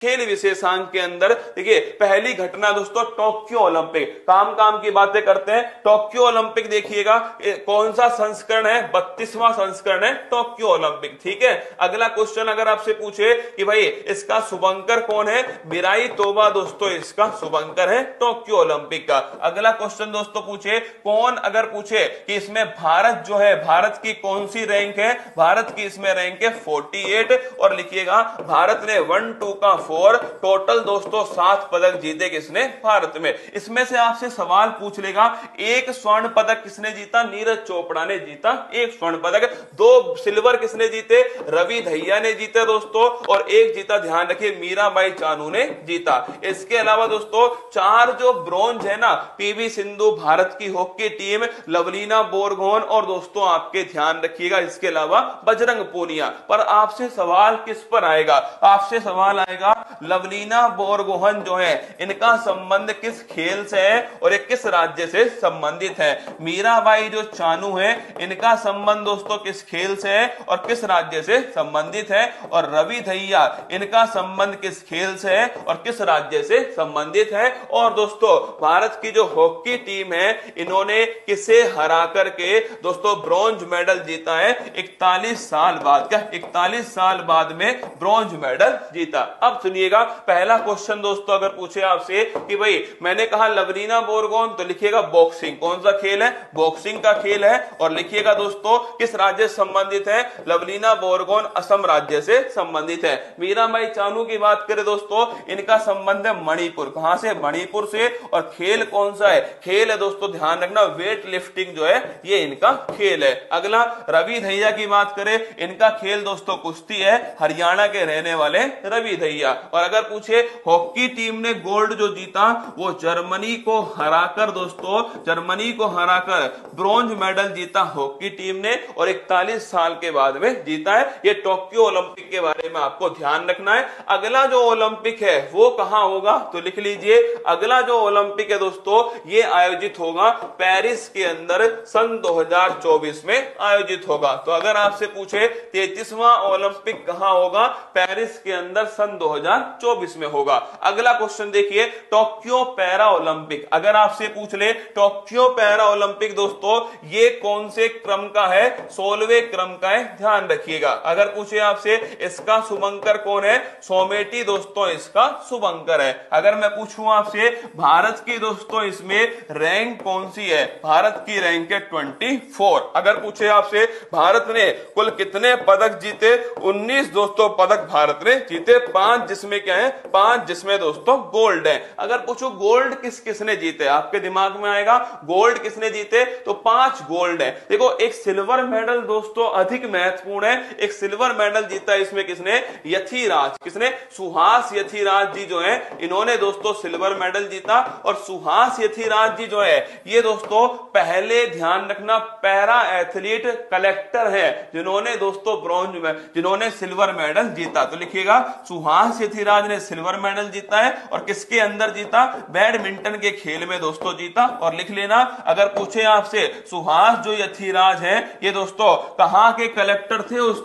खेल विशेषांक के अंदर देखिए पहली घटना दोस्तों टोक्यो ओलंपिक। काम काम की बातें करते हैं। टोक्यो ओलंपिक देखिएगा कौन सा संस्करण है, 32वां संस्करण है टोक्यो ओलंपिक। ठीक है, अगला क्वेश्चन अगर आपसे पूछे कि भाई इसका शुभंकर कौन है, मिराई तोबा दोस्तों इसका शुभंकर है टोक्यो ओलंपिक का। अगला क्वेश्चन दोस्तों पूछे कौन, अगर पूछे कि इसमें भारत जो है, भारत की कौन सी रैंक है, भारत की इसमें रैंक है 48 और लिखिएगा भारत ने 1 2 का 4 टोटल दोस्तों 7 पदक जीते किसने, भारत में। इसमें से आपसे सवाल पूछ लेगा एक स्वर्ण पदक किसने जीता, नीरज चोपड़ा ने जीता एक स्वर्ण पदक। 2 सिल्वर किसने जीते, रवि दहिया ने जीता दोस्तों, और एक जीता ध्यान रखिए मीराबाई चानू ने जीता। इसके अलावा दोस्तों 4 जो ब्रॉन्ज है ना, पीवी सिंधु भारत की हॉकी टीम, लवलीना बोरगोहन और दोस्तों आपके ध्यान रखिएगा इसके अलावा बजरंग पूनिया। पर आपसे सवाल किस पर आएगा, आपसे सवाल आएगा लवलीना बोरगोहन जो है इनका संबंध किस खेल से है और ये किस राज्य से संबंधित है। मीराबाई जो चानू है इनका संबंध दोस्तों किस खेल से है और किस राज्य से संबंधित है, और रवि दहिया इनका संबंध किस खेल से है और किस राज्य से संबंधित है। और दोस्तों भारत की जो हॉकी टीम है इन्होंने किसे हरा करके दोस्तों ब्रॉन्ज मेडल जीता है 41 साल बाद का, 41 साल बाद में ब्रॉन्ज मेडल जीता। अब सुनिएगा पहला क्वेश्चन दोस्तों अगर पूछे आपसे कि भाई मैंने कहा लवलीना बोरगोहन, तो लिखिएगा बॉक्सिंग, कौन सा खेल है, बॉक्सिंग का खेल है, और लिखिएगा दोस्तों किस राज्य से संबंधित है, लवलीना बोरगोहन असम राज्य से संबंधित है। मीराबाई चानू की बात करें दोस्तों इनका संबंध है मणिपुर, कहां से, मणिपुर से, और खेल कौन सा है, खेल है दोस्तों ध्यान रखना वेट लिफ्टिंग जो है ये इनका खेल है। अगला रवि दहिया की बात करें इनका खेल दोस्तों कुश्ती है, हरियाणा के रहने वाले रवि दहिया। और अगर पूछे हॉकी टीम ने गोल्ड जो जीता वो जर्मनी को हराकर दोस्तों, जर्मनी को हराकर ब्रॉन्ज मेडल जीता हॉकी टीम ने, और 41 साल के बाद में जीता है। ये टोक्यो ओलंपिक के बारे में आपको ध्यान रखना है। अगला जो ओलंपिक है वो कहां होगा, तो लिख लीजिए अगला जो ओलंपिक है दोस्तों ये आयोजित होगा पेरिस के अंदर सन 2024 में आयोजित होगा। तो अगर आपसे पूछे 33वां ओलंपिक कहां होगा, पेरिस के अंदर सन 2024 में होगा। अगला क्वेश्चन देखिए टोक्यो पैरा ओलंपिक, अगर आपसे पूछ ले टोक्यो पैरा ओलंपिक दोस्तों ये कौन से क्रम का है, 16वें क्रम का है, ध्यान रखिएगा। अगर पूछे आपसे इसका शुभंकर कौन है, सोमेटी दोस्तों इसका शुभंकर है। अगर मैं पूछूं आपसे भारत की दोस्तों इसमें रैंक कौन सी है, भारत की रैंक है 24। अगर पूछे आपसे भारत ने कुल कितने पदक जीते, 19 दोस्तों पदक भारत ने जीते, 5 जिसमें क्या है, 5 जिसमें दोस्तों गोल्ड है। अगर पूछो गोल्ड किस किसने जीते, आपके दिमाग में आएगा गोल्ड किसने जीते, तो 5 गोल्ड है। देखो एक सिल्वर मेडल दोस्तों अधिक महत्वपूर्ण है, एक सिल्वर मेडल जीता इसमें किसने, यथिराज, किसने, सुहास यथिराज जी जो है इन्होंने दोस्तों सिल्वर मेडल जीता। और सुहास यथिराज जी जो है ये दोस्तों पहले ध्यान रखना पैरा एथलीट कलेक्टर है जिन्होंने दोस्तों ब्रॉन्ज में, जिन्होंने सिल्वर मेडल जीता। तो लिखिएगा सुहास यथिराज ने सिल्वर मेडल जीता है, और किसके अंदर जीता, बैडमिंटन के खेल में दोस्तों जीता। और लिख लेना अगर पूछे आपसे सुहास जो यथिराज है ये दोस्तों कहां के कलेक्टर थे उस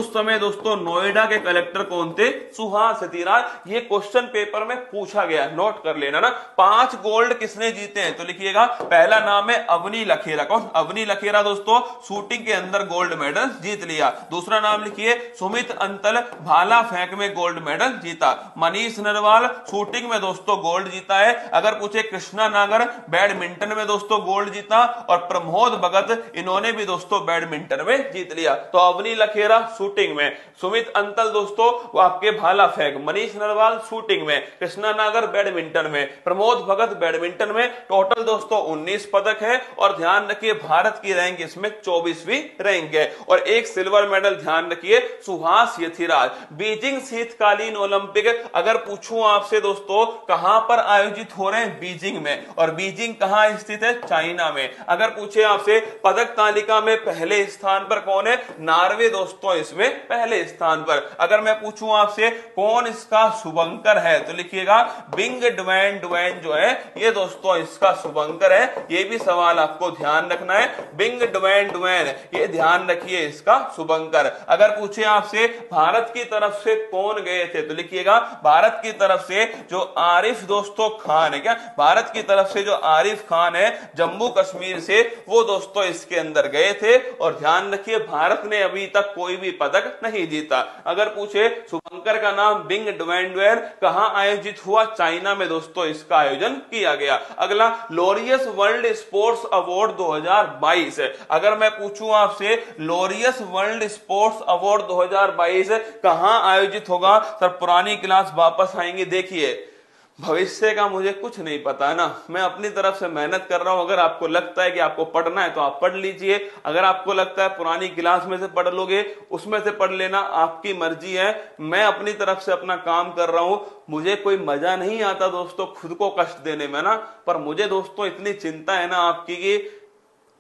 समय दोस्तों नोएडा के कलेक्टर कौन थे, सुहास यथिराज। ये क्वेश्चन पेपर में पूछा गया, नोट कर लेना ना। 5 गोल्ड किसने जीते हैं, तो लिखिएगा पहला नाम है अवनी लखेरा, कौन, अवनी लखेरा दोस्तों शूटिंग के अंदर गोल्ड मेडल जीत लिया। दूसरा नाम लिखिए सुमित अंतल भाला फेंक में गोल्ड मेडल जीता। मनीष नरवाल शूटिंग में दोस्तों गोल्ड जीता है। अगर पूछे कृष्णा नागर बैडमिंटन में दोस्तों गोल्ड जीता, और प्रमोद भगत इन्होंने भी दोस्तों बैडमिंटन में जीत लिया। तो अवनी लखेरा शूटिंग में, सुमित अंतल दोस्तों वो आपके भाला फेंक, मनीष नरवाल शूटिंग में, कृष्णा नागर बैडमिंटन में, प्रमोद भगत बैडमिंटन में। टोटल दोस्तों 19 पदक है, और ध्यान रखिए भारत की रैंक इसमें 24वीं रैंक है, और एक सिल्वर मेडल ध्यान रखिए सुहास यथिराज। बीजिंग शीतकालीन ओलंपिक अगर पूछूं आपसे दोस्तों कहां पर आयोजित हो रहे हैं, बीजिंग में, और बीजिंग कहां स्थित है, चाइना में। अगर पूछे आपसे पदक तालिका में पहले स्थान पर कौन है, नार्वे दोस्तों इसमें पहले स्थान पर। अगर मैं पूछूं आपसे कौन इसका शुभंकर है, तो लिखिएगा बिंग ड्वेन ड्वेन जो है ये दोस्तों इसका शुभंकर है। ये भी सवाल आपको ध्यान रखना है, बिंग ड्वेन ड्वेन ये ध्यान रखिए इसका शुभंकर। अगर पूछे आपसे भारत की तरफ से कौन गए थे थे? तो लिखिएगा भारत की तरफ से जो आरिफ दोस्तों खान है, क्या भारत की तरफ से जो आरिफ खान है जम्मू कश्मीर से, वो दोस्तों इसके अंदर गए थे। और ध्यान रखिए भारत ने अभी तक कोई भी पदक नहीं जीता। अगर पूछे शुभंकर का नाम बिंग डवेंडवेयर कहां आयोजित हुआ? चाइना में दोस्तों इसका आयोजन किया गया। अगला लोरियस वर्ल्ड स्पोर्ट्स अवार्ड 2022 है। अगर मैं पूछूं आपसे लोरियस वर्ल्ड स्पोर्ट्स अवार्ड 2022 कहां आयोजित होगा? सर पुरानी क्लास वापस आएंगे। देखिए भविष्य का मुझे कुछ नहीं पता ना, मैं अपनी तरफ से मेहनत कर रहा हूं। अगर आपको लगता है कि आपको पढ़ना है तो आप पढ़ लीजिए, अगर आपको लगता है पुरानी क्लास में से पढ़ लोगे उसमें से पढ़ लेना, आपकी मर्जी है। मैं अपनी तरफ से अपना काम कर रहा हूं। मुझे कोई मजा नहीं आता दोस्तों खुद को कष्ट देने में ना, पर मुझे दोस्तों इतनी चिंता है ना आपकी कि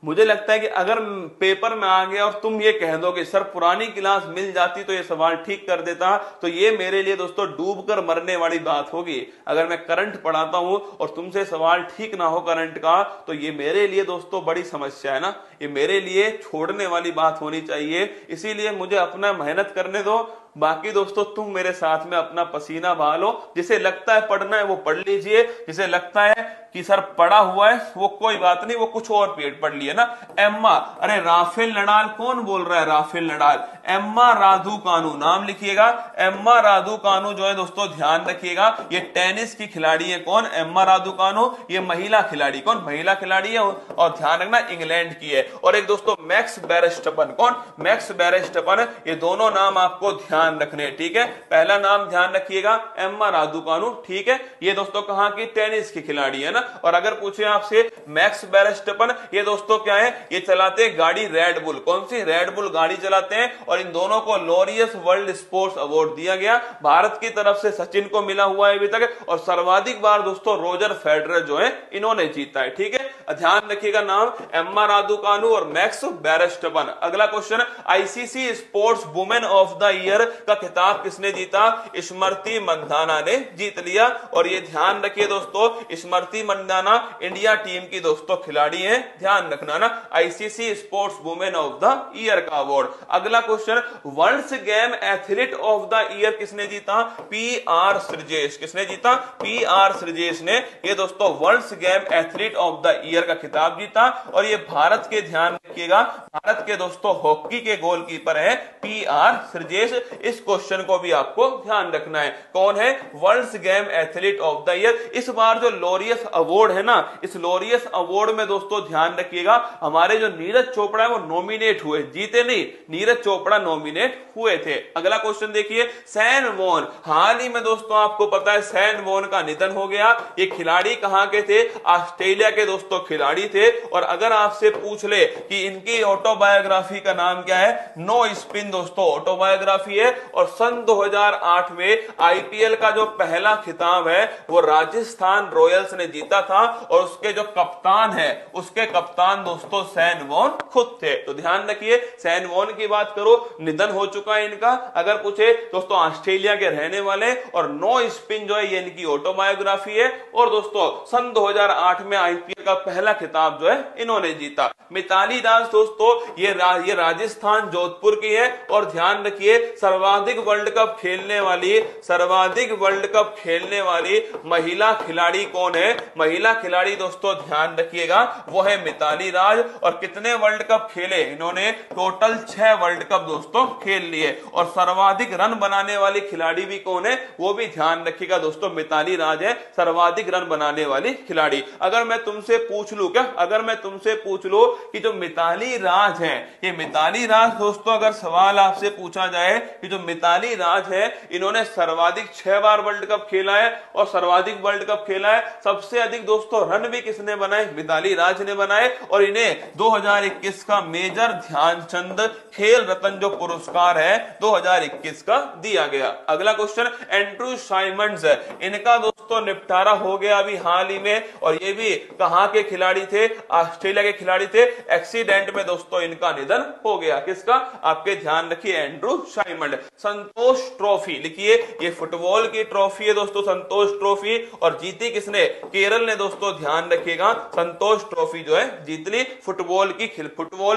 मुझे लगता है कि अगर पेपर में आ गया और तुम ये कह दो कि सर पुरानी क्लास मिल जाती तो ये सवाल ठीक कर देता, तो ये मेरे लिए दोस्तों डूब कर मरने वाली बात होगी। अगर मैं करंट पढ़ाता हूं और तुमसे सवाल ठीक ना हो करंट का, तो ये मेरे लिए दोस्तों बड़ी समस्या है ना, ये मेरे लिए छोड़ने वाली बात होनी चाहिए। इसीलिए मुझे अपना मेहनत करने दो, बाकी दोस्तों तुम मेरे साथ में अपना पसीना बहा लो। जिसे लगता है पढ़ना है वो पढ़ लीजिए, जिसे लगता है कि सर पढ़ा हुआ है वो कोई बात नहीं, वो कुछ और पेट पढ़ लिए ना। एम्मा, अरे राफेल नडाल कौन बोल रहा है? राफेल नडाल, एम्मा रादुकानु नाम लिखिएगा। एम्मा रादुकानु जो है दोस्तों ध्यान रखिएगा ये टेनिस की खिलाड़ी है। कौन? Emma Raducanu. ये महिला खिलाड़ी, कौन? महिला खिलाड़ी है। और ध्यान रखना इंग्लैंड की है। और एक दोस्तों मैक्स वेरस्टेपन, कौन? Max Verstappen. ये दोनों नाम आपको ध्यान रखने, ठीक है। पहला नाम ध्यान रखिएगा एम्मा रादुकानु, ठीक है। ये दोस्तों कहां की? टेनिस की खिलाड़ी है ना। और अगर पूछे आपसे मैक्स वेरस्टेपन, ये दोस्तों क्या है? ये चलाते हैं गाड़ी रेड बुल। कौन सी? रेड बुल गाड़ी चलाते हैं। और इन दोनों को लोरियस वर्ल्ड स्पोर्ट्स अवार्ड दिया गया। भारत की तरफ से सचिन को मिला हुआ है अभी तक, और सर्वाधिक बार दोस्तों रोजर फेडरर जो है इन्होंने जीता है, ठीक है। ध्यान रखिएगा नाम एम्मा रादुकानु और मैक्स वेरस्टेपन। अगला question, ICC sports women of the year का खिताब किसने जीता? स्मृति मंधाना ने जीत लिया। और ये ध्यान रखिए दोस्तों स्मृति मंधाना इंडिया टीम की दोस्तों खिलाड़ी हैं, ध्यान रखना ना। ICC sports women of the year का अवार्ड। अगला question, world game athlete of the year किसने जीता? P R Sreejesh. किसने जीता? पी आर श्रीजेश ने ये दोस्तों world game athlete of the year का खिताब जीता। और ये भारत के, ध्यान रखिएगा, भारत के दोस्तों हॉकी के गोलकीपर है पी आर श्रीजेश। इस क्वेश्चन को भी आपको ध्यान रखना है। कौन है? World game athlete of the year. इस बार जो लोरियस अवार्ड है ना, इस लोरियस अवार्ड में दोस्तों ध्यान रखिएगा हमारे जो नीरज चोपड़ा है वो नॉमिनेट हुए, जीते नहीं, नीरज चोपड़ा नॉमिनेट हुए थे। अगला क्वेश्चन देखिए, सैन वॉन। हाल ही में दोस्तों आपको पता है सैन वॉन का निधन हो गया। ये खिलाड़ी कहां के थे? ऑस्ट्रेलिया के दोस्तों खिलाड़ी थे। और अगर आपसे पूछ ले कि इनकी ऑटोबायोग्राफी का नाम क्या है? नो स्पिन दोस्तों ऑटोबायोग्राफी है। और सन 2008 में आईपीएल का जो पहला खिताब है वो राजस्थान रॉयल्स ने जीता था। और उसके जो कप्तान है, उसके कप्तान दोस्तों सैन वॉन खुद थे। तो ध्यान रखिए सैन वॉन की बात करो, निधन हो चुका है इनका। अगर पूछे दोस्तों ऑस्ट्रेलिया के रहने वाले, और नो स्पिन जो है ये इनकी ऑटोबायोग्राफी है। और दोस्तों सन 2008 में आईपीएल का पहला खिताब जो है इन्होंने जीता। मिताली राज दोस्तों ये राजस्थान जोधपुर की है। और ध्यान रखिए सर्वाधिक वर्ल्ड कप खेलने वाली, सर्वाधिक वर्ल्ड कप खेलने वाली महिला खिलाड़ी कौन है? महिला खिलाड़ी दोस्तों ध्यान रखिएगा वो है मिताली राज। और कितने वर्ल्ड कप खेले इन्होंने? टोटल 6 वर्ल्ड कप दोस्तों खेल लिए। और सर्वाधिक रन बनाने वाली खिलाड़ी भी कौन है? वो भी ध्यान रखिएगा दोस्तों मिताली राज है सर्वाधिक रन बनाने वाली खिलाड़ी। अगर मैं तुमसे पूछ लूं, क्या अगर मैं तुमसे पूछ लूं कि जो मिताली राज है, ये मिताली राज दोस्तों अगर सवाल आपसे पूछा जाए कि जो मिताली राज है इन्होंने सर्वाधिक 6 बार वर्ल्ड कप खेला है और सर्वाधिक वर्ल्ड कप खेला है, सबसे अधिक दोस्तों रन भी किसने बनाए? मिताली राज ने बनाए। और इन्हें 2021 का मेजर ध्यानचंद खेल रत्न जो पुरस्कार है 2021 का दिया गया। अगला क्वेश्चन, एंड्रू साइमंड्स है, इनका दोस्तों निपटारा हो गया अभी हाल ही में। और ये भी कहां के खिलाड़ी थे? ऑस्ट्रेलिया के खिलाड़ी थे। एक्सीडेंट में दोस्तों इनका निधन हो गया। किसका? आपके ध्यान रखिए, एंड्रू साइमंड। संतोष ट्रॉफी लिखिए, ये फुटबॉल की ट्रॉफी है दोस्तों, संतोष ट्रॉफी, और जीती किसने? केरल ने दोस्तों, ध्यान रखिएगा। संतोष ट्रॉफी जो है जीत ली, फुटबॉल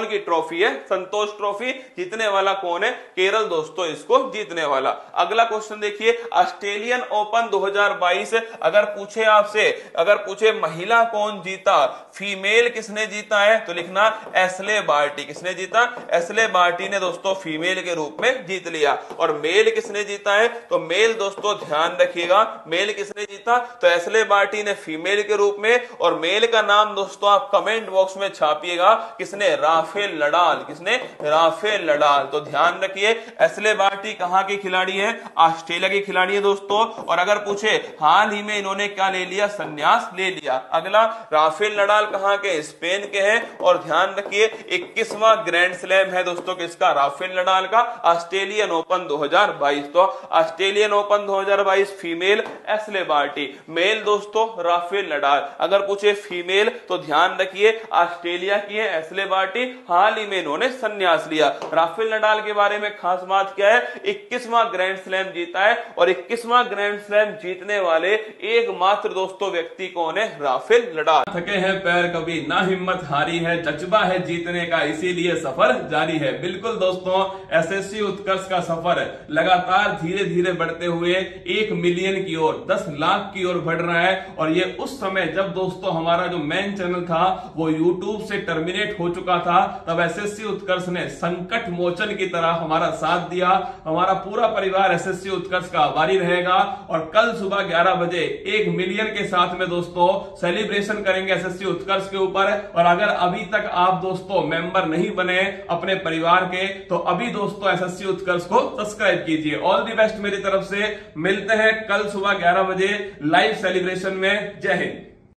की ट्रॉफी है संतोष ट्रॉफी। जीतने वाला कौन है? केरल दोस्तों इसको जीतने वाला। अगला क्वेश्चन देखिए, ऑस्ट्रेलियन ओपन 2022 अगर पूछे आपसे, अगर पूछे महिला कौन जीता, फीमेल किसने जीता है, तो लिखना एशले बार्टी। किसने जीता? एशले बार्टी ने दोस्तों फीमेल के रूप में जीत लिया। और मेल किसने जीता है, तो मेल दोस्तों ध्यान रखिएगा, मेल किसने जीता, तो एशले बार्टी ने फीमेल के रूप में। और मेल का नाम दोस्तों आप कमेंट बॉक्स में छापिएगा, किसने? Rafael Nadal. किसने? Rafael Nadal. तो ध्यान रखिए, एशले बार्टी कहां की खिलाड़ी है? ऑस्ट्रेलिया की खिलाड़ी है दोस्तों। और अगर पूछे हाल ही में इन्होंने क्या ले लिया? संन्यास ले लिया। अगला, राफेल नडाल कहां के? स्पेन के हैं। और ध्यान रखिए 21वां ग्रैंड स्लैम है दोस्तों किसका? राफेल नडाल का, ऑस्ट्रेलियन ओपन 2022। तो Australian Open 2022 female Ashleigh Barty, male दोस्तों राफेल नडाल। अगर पूछे फीमेल तो ध्यान रखिए ऑस्ट्रेलिया की है एशले बार्टी, हाल ही में इन्होंने संन्यास लिया। राफेल नडाल के बारे में खास बात क्या है? 21वां ग्रैंड स्लैम जीता है, और 21वां ग्रैंड स्लैम जीतने वाले एकमात्र दोस्तों व्यक्ति कौन है? Rafael Nadal. थके हैं पैर कभी ना हिम्मत हारी है, जज्बा है जीतने का इसीलिए सफर जारी है। बिल्कुल दोस्तों, एसएससी उत्कर्ष का सफर लगातार धीरे धीरे बढ़ते हुए 1 मिलियन की ओर, 10 लाख की ओर बढ़ रहा है। और ये उस समय जब दोस्तों हमारा जो मेन चैनल था वो यूट्यूब से टर्मिनेट हो चुका था, तब एसएससी उत्कर्ष ने संकट मोचन की तरह हमारा साथ दिया। हमारा पूरा परिवार एसएससी उत्कर्ष का आभारी रहेगा। और कल सुबह 11 बजे 1 मिलियन के साथ में दोस्तों सेलिब्रेशन करेंगे एसएससी उत्कर्ष के ऊपर। और अगर अभी तक आप दोस्तों मेंबर नहीं बने अपने परिवार के, तो अभी दोस्तों एसएससी उत्कर्ष को सब्सक्राइब कीजिए। ऑल द बेस्ट मेरी तरफ से। मिलते हैं कल सुबह 11 बजे लाइव सेलिब्रेशन में। जय हिंद।